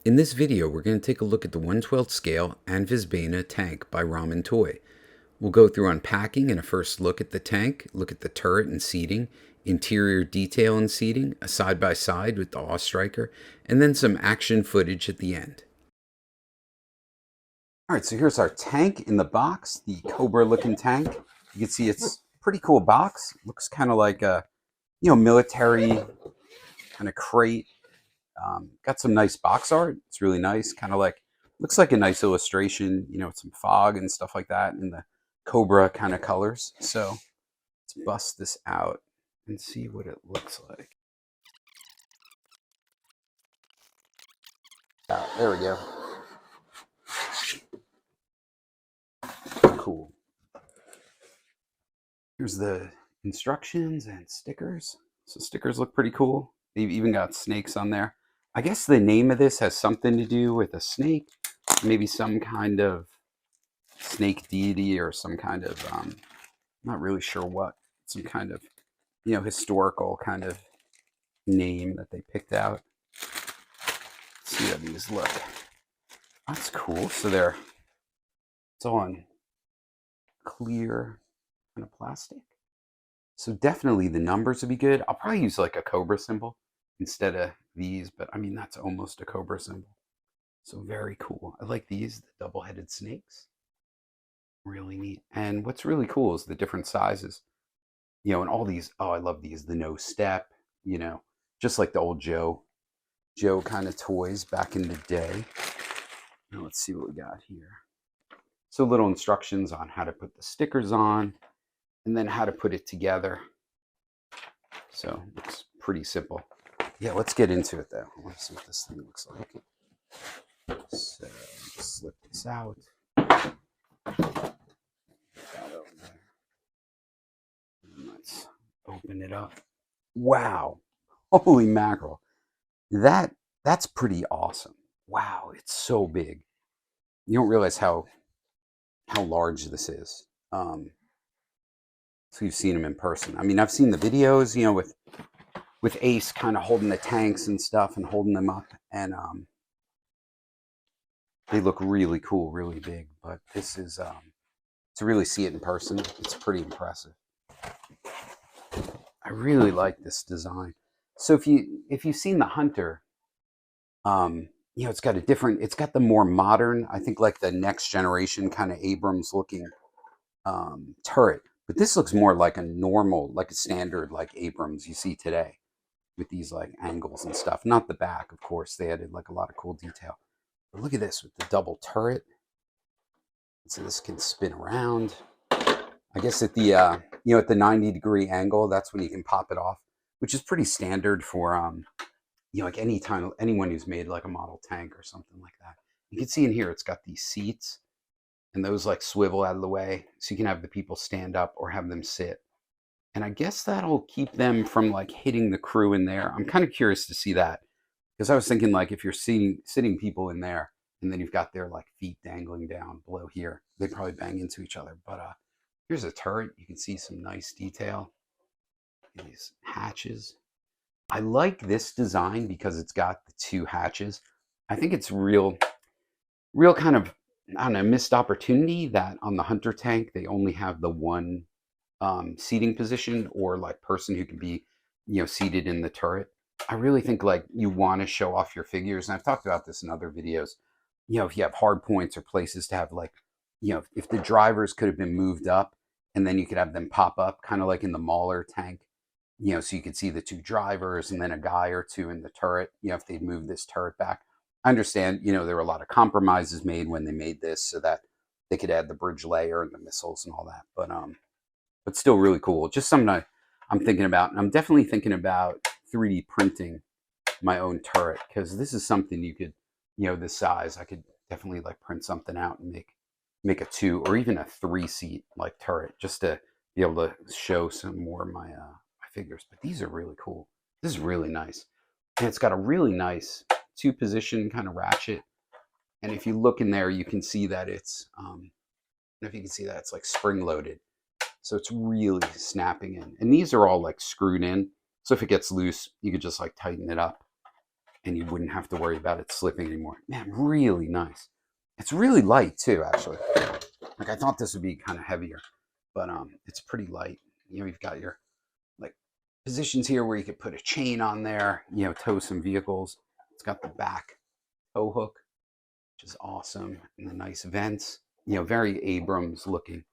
In this video, we're going to take a look at the 1/12 scale AMPHISBAENA tank by Ramen Toy. We'll go through unpacking and a first look at the tank, look at the turret and seating, interior detail and seating, a side-by-side with the Awe Striker, and then some action footage at the end. All right, so here's our tank in the box, the Cobra looking tank. You can see it's a pretty cool box. Looks kind of like a, military kind of crate. Got some nice box art. It's really nice. Kind of like, looks like a nice illustration, with some fog and stuff like that in the Cobra kind of colors. So let's bust this out and see what it looks like. There we go. Cool. Here's the instructions and stickers. So stickers look pretty cool. They've even got snakes on there. I guess the name of this has something to do with a snake, maybe some kind of snake deity or some kind of, not really sure what, some kind of, historical kind of name that they picked out. Let's see how these look. That's cool. So it's all in clear kind of plastic. So definitely the numbers would be good. I'll probably use like a Cobra symbol instead of these, but I mean, that's almost a Cobra symbol. So very cool. I like these, the double-headed snakes. Really neat. And what's really cool is the different sizes, and all these, oh, I love these, the no step, just like the old Joe kind of toys back in the day. Now let's see what we got here. So little instructions on how to put the stickers on and then how to put it together. So it's pretty simple. Yeah, let's get into it though. I want to see what this thing looks like. So slip this out. Let's open it up. Wow. Holy mackerel. That's pretty awesome. Wow, it's so big. You don't realize how large this is. So you've seen them in person. I mean, I've seen the videos, with Ace kind of holding the tanks and stuff and holding them up, and they look really cool, really big. But this is to really see it in person, it's pretty impressive. I really like this design. So if you've seen the Hunter, it's got it's got the more modern, I think like the next generation kind of Abrams looking turret. But this looks more like a normal, like a standard, like Abrams you see today with these like angles and stuff. Not the back, of course. They added like a lot of cool detail. But look at this with the double turret. So this can spin around. I guess at the at the 90-degree angle, that's when you can pop it off, which is pretty standard for like anyone who's made like a model tank or something like that. You can see in here it's got these seats, and those like swivel out of the way, so you can have the people stand up or have them sit. And I guess that'll keep them from like hitting the crew in there. I'm kind of curious to see that, because I was thinking like if you're sitting people in there and then you've got their like feet dangling down below here, they probably bang into each other. But here's a turret. You can see some nice detail. These hatches. I like this design because it's got the two hatches. I think it's real kind of, I don't know, missed opportunity that on the Hunter tank they only have the one seating position or like person who can be seated in the turret. I really think like you want to show off your figures, and I've talked about this in other videos. If you have hard points or places to have like, if the drivers could have been moved up and then you could have them pop up kind of like in the Mauler tank, so you could see the two drivers and then a guy or two in the turret, if they'd move this turret back. I understand, there were a lot of compromises made when they made this so that they could add the bridge layer and the missiles and all that. But still really cool. Just something I'm thinking about. And I'm definitely thinking about 3D printing my own turret, because this is something you could, this size, I could definitely like print something out and make a 2 or even a 3-seat like turret, just to be able to show some more of my figures. But these are really cool. This is really nice. And it's got a really nice 2-position kind of ratchet. And if you look in there, you can see that it's, if you can see that, it's like spring loaded. So it's really snapping in. And these are all like screwed in. So if it gets loose, you could just like tighten it up. and you wouldn't have to worry about it slipping anymore. Man, really nice. It's really light too, actually. Like I thought this would be kind of heavier, but it's pretty light. You know, you've got your like positions here where you could put a chain on there, you know, tow some vehicles. It's got the back tow hook, which is awesome, and the nice vents. You know, very Abrams looking.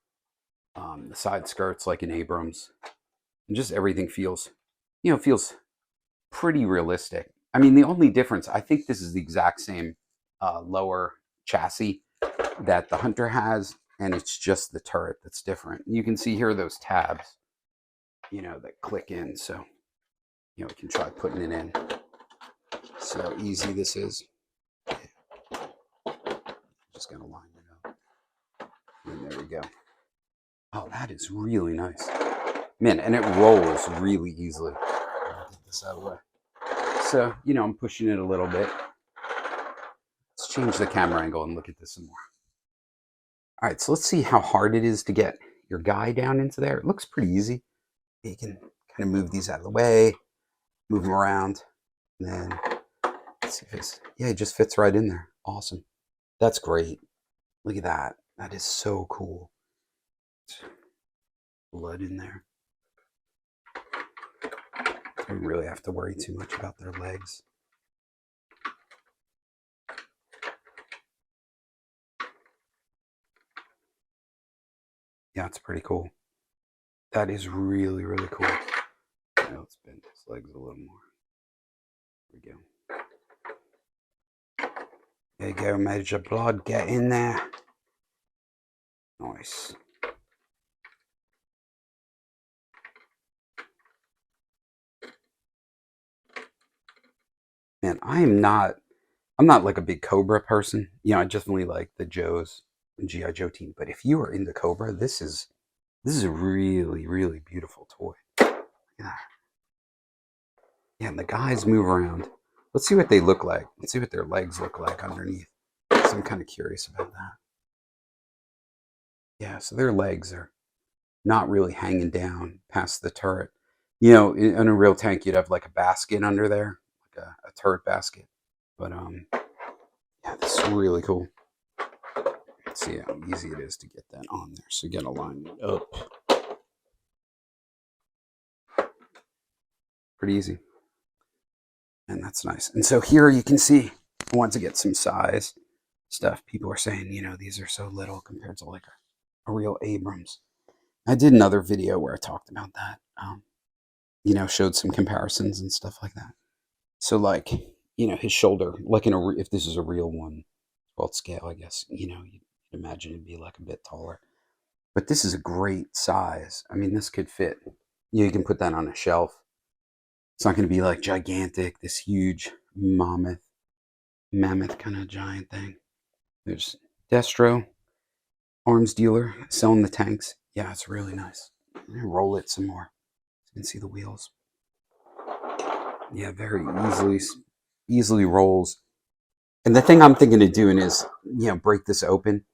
The side skirts like an Abrams, and just everything feels, you know, feels pretty realistic. I mean, the only difference, I think this is the exact same lower chassis that the Hunter has, and it's just the turret that's different. You can see here those tabs, you know, that click in. So, you know, we can try putting it in. See how easy this is. Just gonna line it up. And there we go. Oh, that is really nice. Man, and it rolls really easily. I'll get this out of the way. So, you know, I'm pushing it a little bit. Let's change the camera angle and look at this some more. All right, so let's see how hard it is to get your guy down into there. It looks pretty easy. You can kind of move these out of the way, move them around, and then let's see if it's, yeah, it just fits right in there. Awesome. That's great. Look at that. That is so cool. Blood in there. Don't really have to worry too much about their legs. Yeah, it's pretty cool. That is really, really cool. Now let's bend his legs a little more. There we go. There you go, Major Blood. Get in there. Nice. Man, I'm not like a big Cobra person. You know, I definitely like the Joes and G.I. Joe team. But if you are into Cobra, this is a really, really beautiful toy. Yeah. Yeah, and the guys move around. Let's see what they look like. Let's see what their legs look like underneath. So I'm kind of curious about that. Yeah, so their legs are not really hanging down past the turret. You know, in a real tank, you'd have like a basket under there, like a turret basket. But yeah, this is really cool. Let's see how easy it is to get that on there. So you gotta line it up. Pretty easy. And that's nice. And so here you can see, I want to get some size stuff. People are saying, you know, these are so little compared to like a real Abrams. I did another video where I talked about that. You know, showed some comparisons and stuff like that. So like, you know, his shoulder, like if this is a real one, well, scale, I guess, you know, you'd imagine it'd be like a bit taller. But this is a great size. I mean, this could fit. You can put that on a shelf. It's not going to be like gigantic, this huge mammoth kind of giant thing. There's Destro, arms dealer, selling the tanks. Yeah, it's really nice. Roll it some more. You can see the wheels. Yeah, very easily rolls. And the thing I'm thinking of doing is, you know, break this open.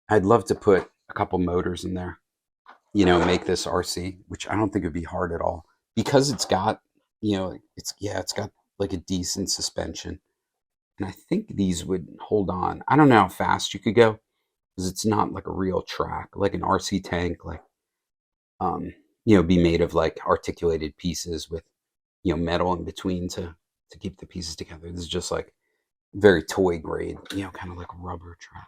I'd love to put a couple motors in there, you know, make this RC, which I don't think would be hard at all because it's got, you know, it's got like a decent suspension. And I think these would hold on. I don't know how fast you could go because it's not like a real track, like an RC tank, like, you know, be made of like articulated pieces with, you know, metal in between to keep the pieces together. This is just like very toy grade, you know, kind of like a rubber track.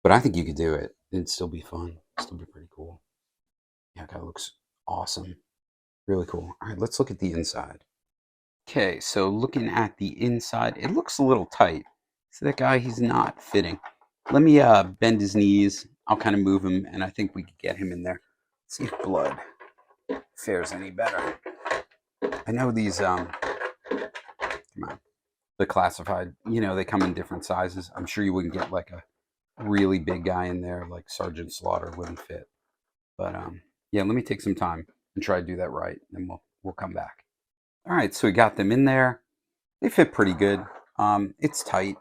But I think you could do it. It'd still be fun. It'd still be pretty cool. Yeah, that looks awesome. Really cool. All right, let's look at the inside. Okay, so looking at the inside, it looks a little tight. See that guy? He's not fitting. Let me bend his knees. I'll kind of move him, and I think we could get him in there. See if blood fares any better. I know these, come on, the classified, you know, they come in different sizes. I'm sure you wouldn't get like a really big guy in there, like Sergeant Slaughter wouldn't fit. But yeah, let me take some time and try to do that right, and we'll come back. All right, so we got them in there. They fit pretty good. It's tight,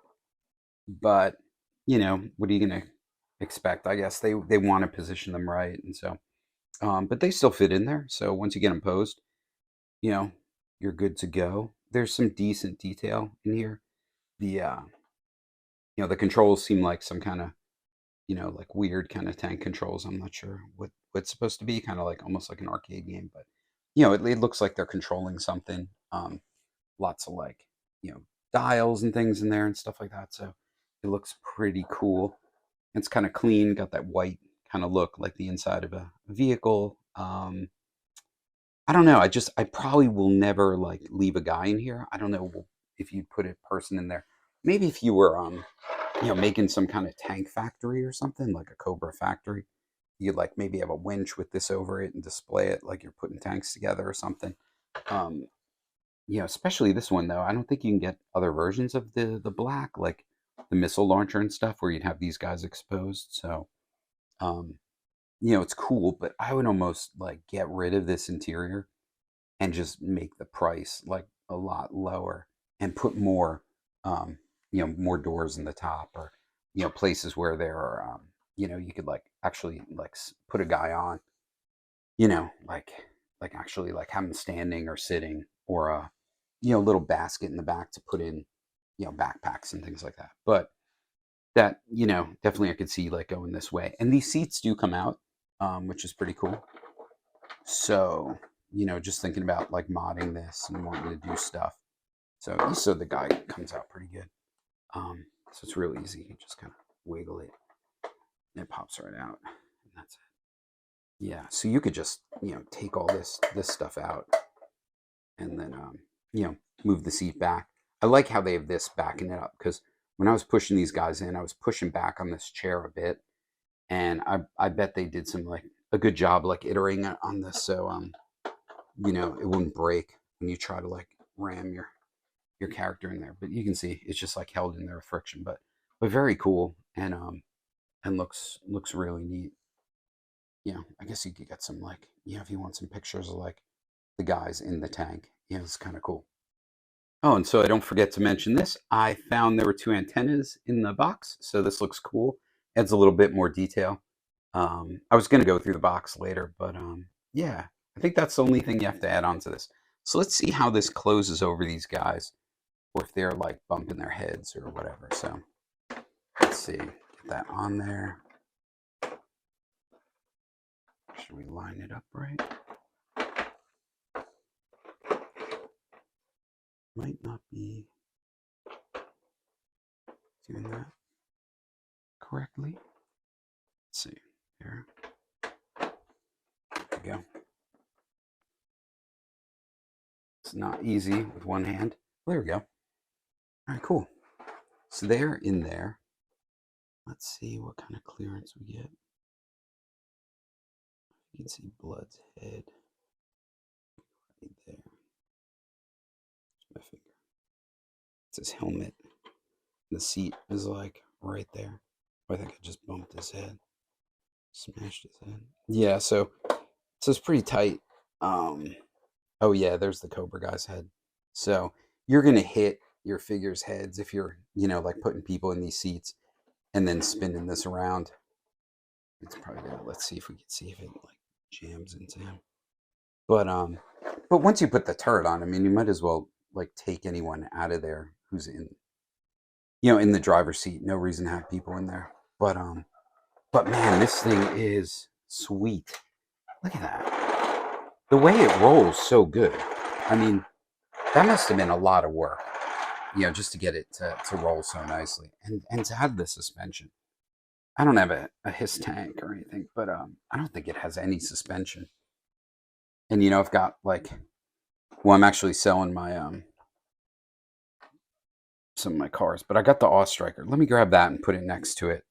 but you know, what are you gonna expect? I guess they want to position them right, and so, but they still fit in there. So once you get them posed, you know, you're good to go. there's some decent detail in here. The the controls seem like some kind of, like weird kind of tank controls. I'm not sure what's supposed to be, kind of like almost like an arcade game, but it looks like they're controlling something. Lots of like, dials and things in there and stuff like that. So it looks pretty cool. It's kind of clean, got that white kind of look like the inside of a vehicle. I don't know. I probably will never like leave a guy in here. I don't know if you put a person in there. Maybe if you were making some kind of tank factory or something, like a Cobra factory, you'd like maybe have a winch with this over it and display it like you're putting tanks together or something. Um, especially this one though. I don't think you can get other versions of the black, like the missile launcher and stuff, where you'd have these guys exposed. So, um, it's cool, but I would almost like get rid of this interior and just make the price like a lot lower and put more, more doors in the top, or places where there are, you could like actually like put a guy on, like actually like have him standing or sitting, or a little basket in the back to put in backpacks and things like that. But that definitely I could see like going this way. And these seats do come out, which is pretty cool. So just thinking about like modding this and wanting to do stuff. So the guy comes out pretty good. So it's real easy. You just kind of wiggle it and it pops right out, and that's it. Yeah, so you could just take all this stuff out, and then move the seat back. I like how they have this backing it up, because when I was pushing these guys in, I was pushing back on this chair a bit, and I bet they did some like a good job like iterating on this, so it wouldn't break when you try to like ram your character in there. But you can see it's just like held in there with friction, but very cool, and looks really neat. I guess you could get some like, if you want some pictures of like the guys in the tank. It's kind of cool. Oh, and so I don't forget to mention this. I found there were two antennas in the box, so this looks cool. Adds a little bit more detail. I was going to go through the box later, but yeah, I think that's the only thing you have to add on to this. So let's see how this closes over these guys, or if they're like bumping their heads or whatever. So let's see, get that on there. Should we line it up right? Might not be doing that correctly. Let's see here. There we go. It's not easy with one hand. There we go. All right, cool. So they're in there. Let's see what kind of clearance we get. You can see Blood's head right there. My finger. It's his helmet. The seat is like right there. I think I just bumped his head. Smashed his head. Yeah, so it's pretty tight. Oh yeah, there's the Cobra guy's head. So you're gonna hit your figure's heads if you're, like putting people in these seats and then spinning this around. It's probably gonna, let's see if we can see if it like jams into him. But once you put the turret on, I mean, you might as well like take anyone out of there who's in the driver's seat. No reason to have people in there. But man, this thing is sweet. Look at that. The way it rolls so good. I mean, that must have been a lot of work, just to get it to roll so nicely. And to have the suspension. I don't have a HISS tank or anything, but I don't think it has any suspension. And I've got like, well, I'm actually selling my some of my cars, but I got the Awe Striker. Let me grab that and put it next to it.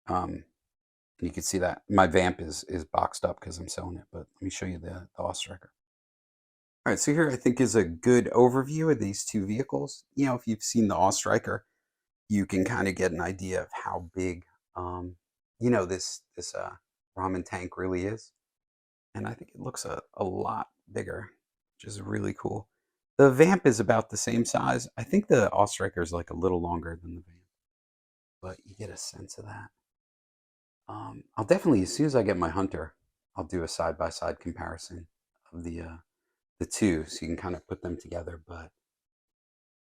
You can see that my Vamp is boxed up because I'm selling it, but let me show you the Awe Striker. All right, so here I think is a good overview of these two vehicles. If you've seen the Awe Striker, you can kind of get an idea of how big, this ramen tank really is. And I think it looks a lot bigger, which is really cool. The Vamp is about the same size. I think the Awe Striker is like a little longer than the Vamp, but you get a sense of that. I'll definitely, as soon as I get my Hunter, I'll do a side-by-side comparison of the two, so you can kind of put them together. But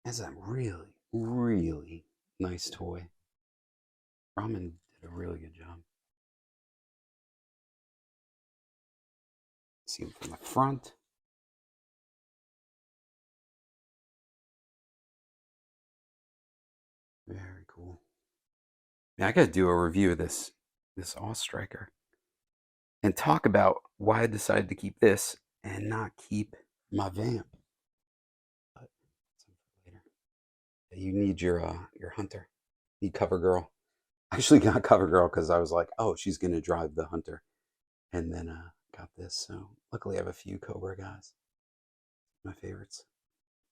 That's a really, really nice toy. Ramen did a really good job. See him from the front. Very cool. Yeah, I got to do a review of this Awe Striker and talk about why I decided to keep this and not keep my vamp. But later. You need your hunter. You need cover girl. I actually got cover girl because I was like, oh, she's gonna drive the hunter, and then got this. So luckily, I have a few Cobra guys. My favorites,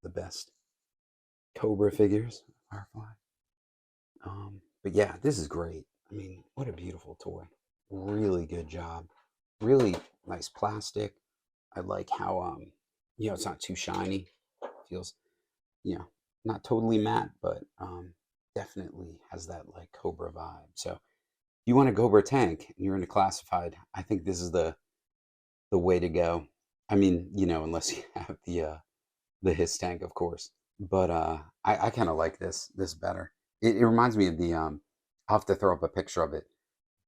the best Cobra figures, Firefly. But yeah, this is great. I mean, what a beautiful toy. Really good job. Really nice plastic. I like how it's not too shiny. Feels, not totally matte, but definitely has that like Cobra vibe. So if you want a Cobra tank and you're into classified, I think this is the way to go. I mean, unless you have the Hiss tank, of course. But I kind of like this better. It reminds me of the I'll have to throw up a picture of it,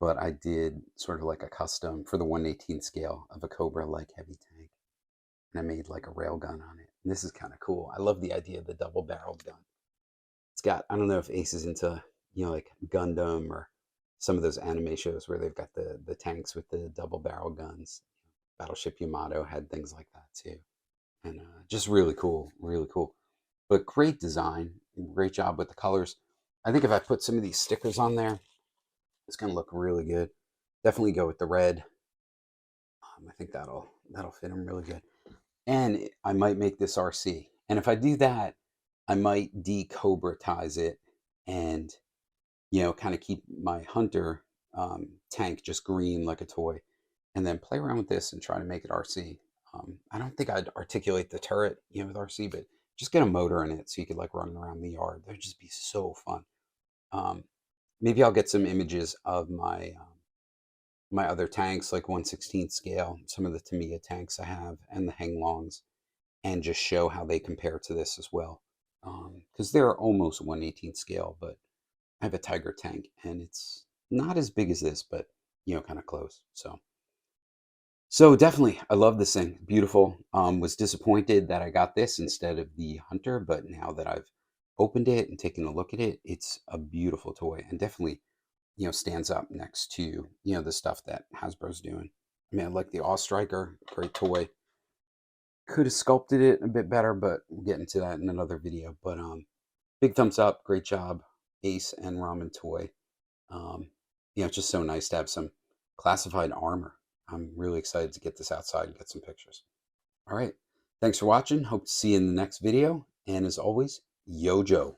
but I did sort of like a custom for the 1/18 scale of a Cobra like heavy tank, and I made like a rail gun on it. And this is kind of cool. I love the idea of the double barreled gun. It's got, I don't know if Ace is into like Gundam or some of those anime shows where they've got the tanks with the double barrel guns. Battleship Yamato had things like that too, and just really cool, really cool. But great design, great job with the colors. I think if I put some of these stickers on there, it's gonna look really good. Definitely go with the red. I think that'll fit them really good. And I might make this RC. And if I do that, I might de-Cobratize it and kind of keep my hunter tank just green like a toy, and then play around with this and try to make it RC. I don't think I'd articulate the turret, with RC, but just get a motor in it so you could like run around the yard. That'd just be so fun. Um, Maybe I'll get some images of my other tanks, like 1/16 scale, some of the Tamiya tanks I have, and the Henglongs, and just show how they compare to this as well. Because they're almost 1/18 scale, but I have a Tiger tank, and it's not as big as this, but kind of close. So definitely, I love this thing. Beautiful. Was disappointed that I got this instead of the Hunter, but now that I've opened it and taken a look at it, it's a beautiful toy, and definitely stands up next to the stuff that Hasbro's doing. I mean, I like the Awe Striker, great toy. Could have sculpted it a bit better, but we'll get into that in another video. But big thumbs up, great job, Ace and Ramen Toy. It's just so nice to have some classified armor. I'm really excited to get this outside and get some pictures. All right, thanks for watching. Hope to see you in the next video. And as always, Yo Joe.